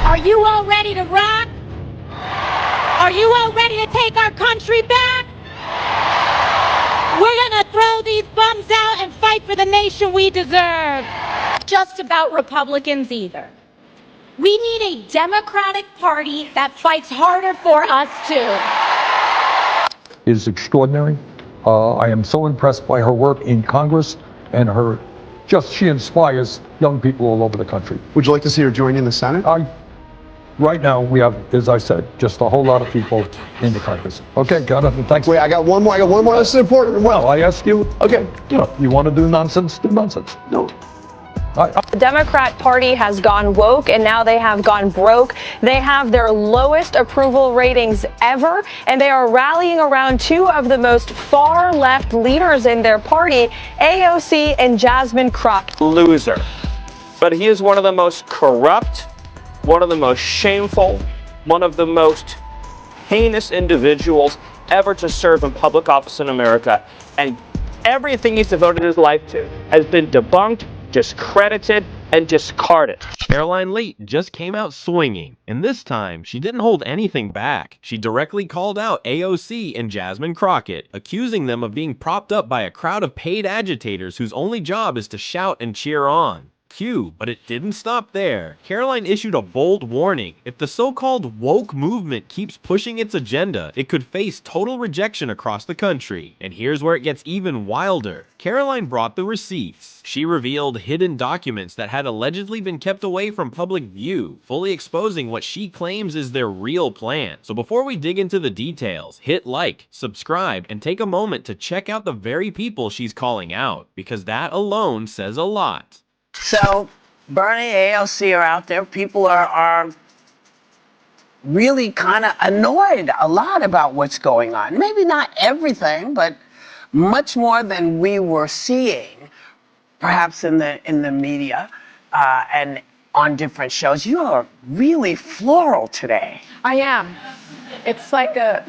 Are you all ready to rock? Are you all ready to take our country back? We're gonna throw these bums out and fight for the nation we deserve. Just about Republicans either. We need a Democratic Party that fights harder for us too. Is extraordinary. I am so impressed by her work in Congress and she inspires young people all over the country. Would you like to see her join in the Senate? Right now we have, as I said, just a whole lot of people in the Congress. Okay, Jonathan, thanks. Wait, I got one more. This is important. Well, I asked you, Okay. You want to do nonsense, do nonsense. No. The Democrat Party has gone woke and now they have gone broke. They have their lowest approval ratings ever, and they are rallying around two of the most far left leaders in their party, AOC and Jasmine Crockett. Loser. But he is one of the most corrupt, one of the most shameful, one of the most heinous individuals ever to serve in public office in America. And everything he's devoted his life to has been debunked, discredited, and discarded. Karoline Leavitt just came out swinging, and this time she didn't hold anything back. She directly called out AOC and Jasmine Crockett, accusing them of being propped up by a crowd of paid agitators whose only job is to shout and cheer on. Cue, but it didn't stop there. Karoline issued a bold warning. If the so-called woke movement keeps pushing its agenda, it could face total rejection across the country. And here's where it gets even wilder. Karoline brought the receipts. She revealed hidden documents that had allegedly been kept away from public view, fully exposing what she claims is their real plan. So before we dig into the details, hit like, subscribe, and take a moment to check out the very people she's calling out, because that alone says a lot. So Bernie, AOC are out there. People are really kind of annoyed a lot about what's going on. Maybe not everything, but much more than we were seeing, perhaps in the media and on different shows. You are really floral today. I am. It's like a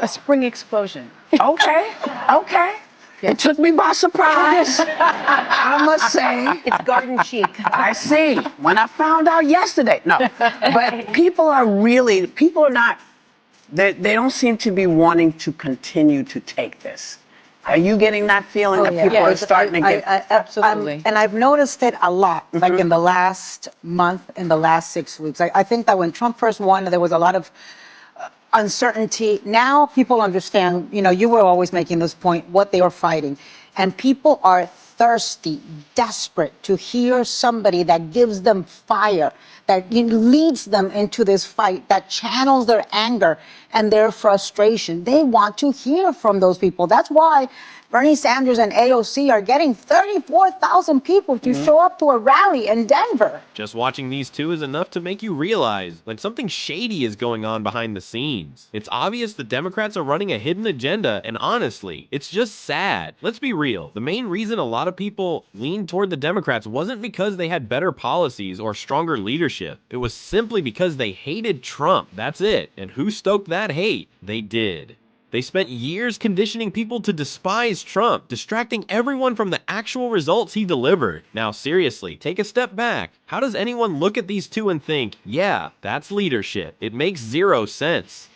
spring explosion. Okay. It took me by surprise, I must say. It's garden chic. I see. When I found out yesterday. No, but people are not, they don't seem to be wanting to continue to take this. Are you getting that feeling that people are starting to get? Absolutely. And I've noticed it a lot, like in the last month, in the last 6 weeks. I think that when Trump first won, there was a lot of uncertainty. Now people understand, you were always making this point, what they are fighting. And people are thirsty, desperate to hear somebody that gives them fire, that leads them into this fight, that channels their anger and their frustration. They want to hear from those people. That's why Bernie Sanders and AOC are getting 34,000 people to show up to a rally in Denver. Just watching these two is enough to make you realize that something shady is going on behind the scenes. It's obvious the Democrats are running a hidden agenda, and honestly, it's just sad. Let's be real. The main reason a lot of people leaned toward the Democrats wasn't because they had better policies or stronger leadership. It was simply because they hated Trump. That's it. And who stoked that hate? They did. They spent years conditioning people to despise Trump, distracting everyone from the actual results he delivered. Now seriously, take a step back. How does anyone look at these two and think, yeah, that's leadership? It makes zero sense.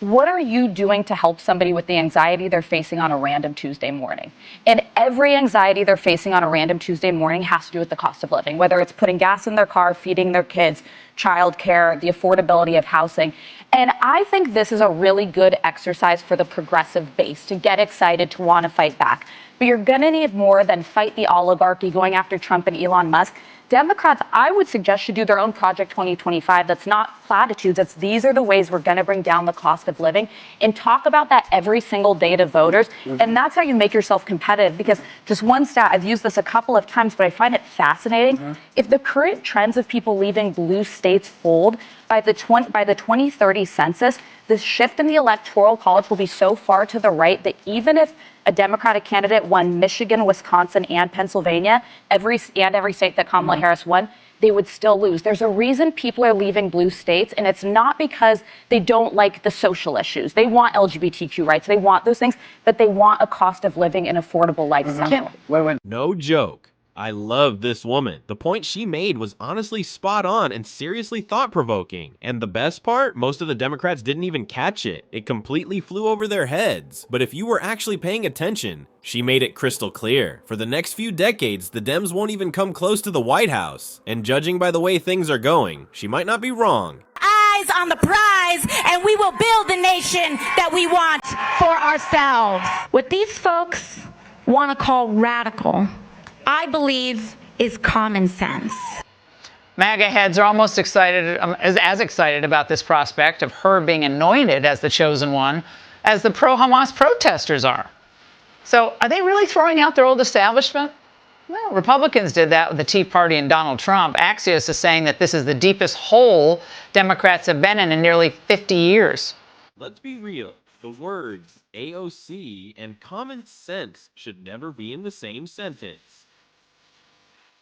What are you doing to help somebody with the anxiety they're facing on a random Tuesday morning? And every anxiety they're facing on a random Tuesday morning has to do with the cost of living, whether it's putting gas in their car, feeding their kids, childcare, the affordability of housing. And I think this is a really good exercise for the progressive base to get excited, to want to fight back. But you're going to need more than fight the oligarchy going after Trump and Elon Musk. Democrats, I would suggest, should do their own Project 2025. That's not platitudes. That's these are the ways we're going to bring down the cost of living, and talk about that every single day to voters. And that's how you make yourself competitive. Because just one stat, I've used this a couple of times, but I find it fascinating. If the current trends of people leaving blue states hold, by the 2030 census, the shift in the electoral college will be so far to the right that even if a Democratic candidate won Michigan, Wisconsin, and Pennsylvania, every state that Kamala Harris won, they would still lose. There's a reason people are leaving blue states, and it's not because they don't like the social issues. They want LGBTQ rights, they want those things, but they want a cost of living and affordable lifestyle. No joke. I love this woman. The point she made was honestly spot on and seriously thought-provoking. And the best part, most of the Democrats didn't even catch it. It completely flew over their heads. But if you were actually paying attention, she made it crystal clear. For the next few decades, the Dems won't even come close to the White House. And judging by the way things are going, she might not be wrong. Eyes on the prize, and we will build the nation that we want for ourselves. What these folks want to call radical, I believe, is common sense. MAGA heads are almost excited, as excited about this prospect of her being anointed as the chosen one as the pro-Hamas protesters are. So are they really throwing out their old establishment? Well, Republicans did that with the Tea Party and Donald Trump. Axios is saying that this is the deepest hole Democrats have been in nearly 50 years. Let's be real. The words AOC and common sense should never be in the same sentence.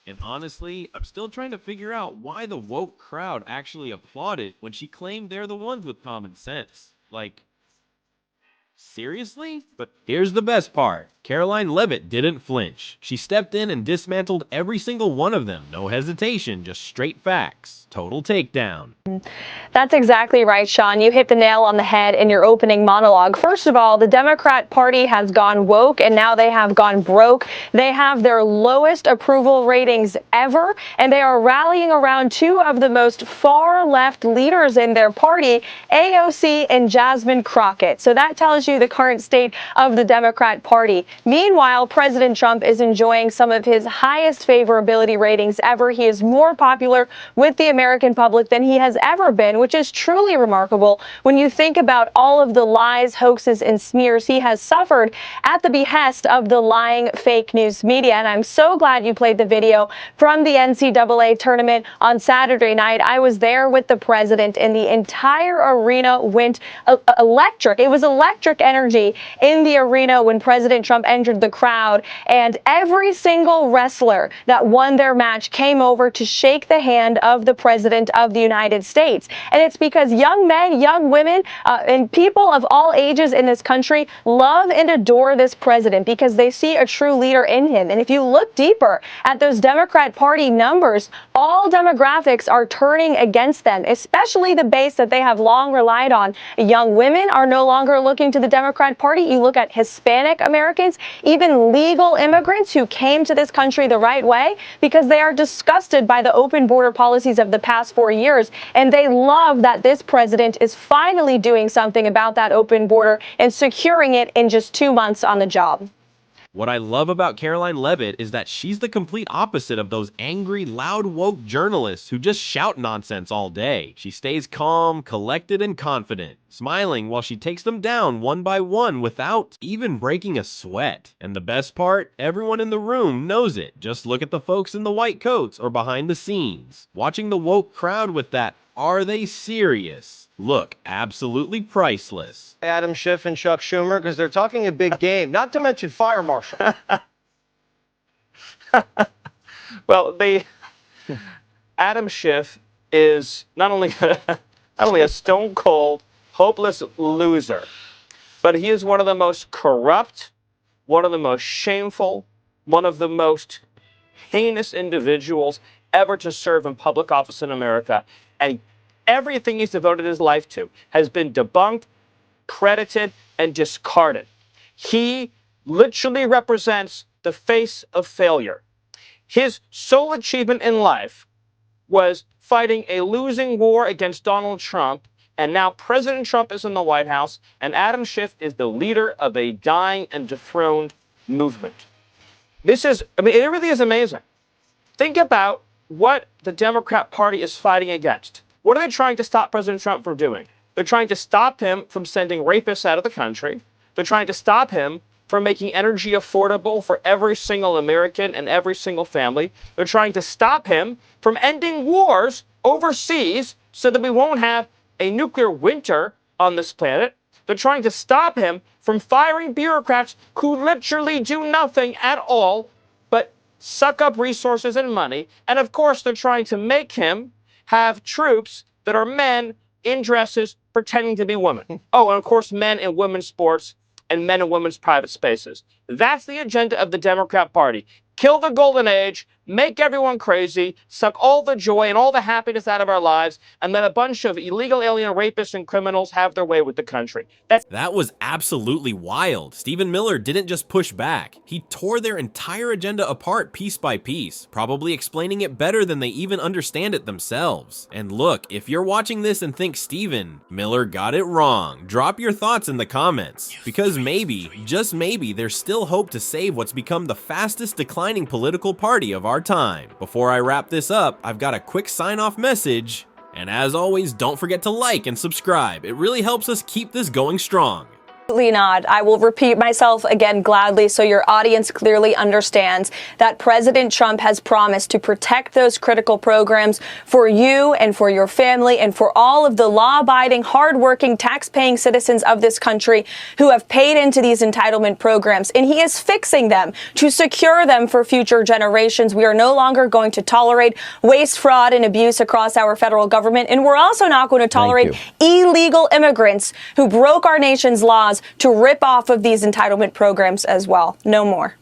And honestly, I'm still trying to figure out why the woke crowd actually applauded when she claimed they're the ones with common sense. Like, seriously? But here's the best part. Karoline Leavitt didn't flinch. She stepped in and dismantled every single one of them. No hesitation, just straight facts. Total takedown. That's exactly right, Sean. You hit the nail on the head in your opening monologue. First of all, the Democrat Party has gone woke and now they have gone broke. They have their lowest approval ratings ever, and they are rallying around two of the most far-left leaders in their party, AOC and Jasmine Crockett. So that tells you the current state of the Democrat Party. Meanwhile, President Trump is enjoying some of his highest favorability ratings ever. He is more popular with the American public than he has ever been, which is truly remarkable when you think about all of the lies, hoaxes, and smears he has suffered at the behest of the lying fake news media. And I'm so glad you played the video from the NCAA tournament on Saturday night. I was there with the president, and the entire arena went electric. It was electric energy in the arena when President Trump entered the crowd, and every single wrestler that won their match came over to shake the hand of the President of the United States. And it's because young men, young women, and people of all ages in this country love and adore this president because they see a true leader in him. And if you look deeper at those Democrat Party numbers, all demographics are turning against them, especially the base that they have long relied on. Young women are no longer looking to the Democrat Party. You look at Hispanic Americans, even legal immigrants who came to this country the right way, because they are disgusted by the open border policies of the past 4 years. And they love that this president is finally doing something about that open border and securing it in just 2 months on the job. What I love about Karoline Leavitt is that she's the complete opposite of those angry, loud, woke journalists who just shout nonsense all day. She stays calm, collected, and confident, smiling while she takes them down one by one without even breaking a sweat. And the best part, everyone in the room knows it. Just look at the folks in the white coats or behind the scenes. Watching the woke crowd with that, "Are they serious?" look absolutely priceless. Adam Schiff and Chuck Schumer, because they're talking a big game, not to mention fire marshal. Well, Adam Schiff is not only a stone cold, hopeless loser, but he is one of the most corrupt, one of the most shameful, one of the most heinous individuals ever to serve in public office in America. And everything he's devoted his life to has been debunked, credited, and discarded. He literally represents the face of failure. His sole achievement in life was fighting a losing war against Donald Trump, and now President Trump is in the White House, and Adam Schiff is the leader of a dying and dethroned movement. This is, it really is amazing. Think about what the Democrat Party is fighting against. What are they trying to stop President Trump from doing? They're trying to stop him from sending rapists out of the country. They're trying to stop him from making energy affordable for every single American and every single family. They're trying to stop him from ending wars overseas so that we won't have a nuclear winter on this planet. They're trying to stop him from firing bureaucrats who literally do nothing at all but suck up resources and money. And of course, they're trying to make him have troops that are men in dresses pretending to be women. Oh, and of course, men in women's sports and men in women's private spaces. That's the agenda of the Democrat Party. kill the golden age, make everyone crazy, suck all the joy and all the happiness out of our lives, and let a bunch of illegal alien rapists and criminals have their way with the country. That was absolutely wild. Stephen Miller didn't just push back. He tore their entire agenda apart piece by piece, probably explaining it better than they even understand it themselves. And look, if you're watching this and think Stephen Miller got it wrong, drop your thoughts in the comments. Because maybe, just maybe, there's still hope to save what's become the fastest declining political party of our time. Before I wrap this up, I've got a quick sign-off message. And as always, don't forget to like and subscribe. It really helps us keep this going strong. Absolutely not. I will repeat myself again gladly so your audience clearly understands that President Trump has promised to protect those critical programs for you and for your family and for all of the law-abiding, hard-working, tax-paying citizens of this country who have paid into these entitlement programs. And he is fixing them to secure them for future generations. We are no longer going to tolerate waste, fraud, and abuse across our federal government. And we're also not going to tolerate illegal immigrants who broke our nation's laws to rip off of these entitlement programs as well. No more.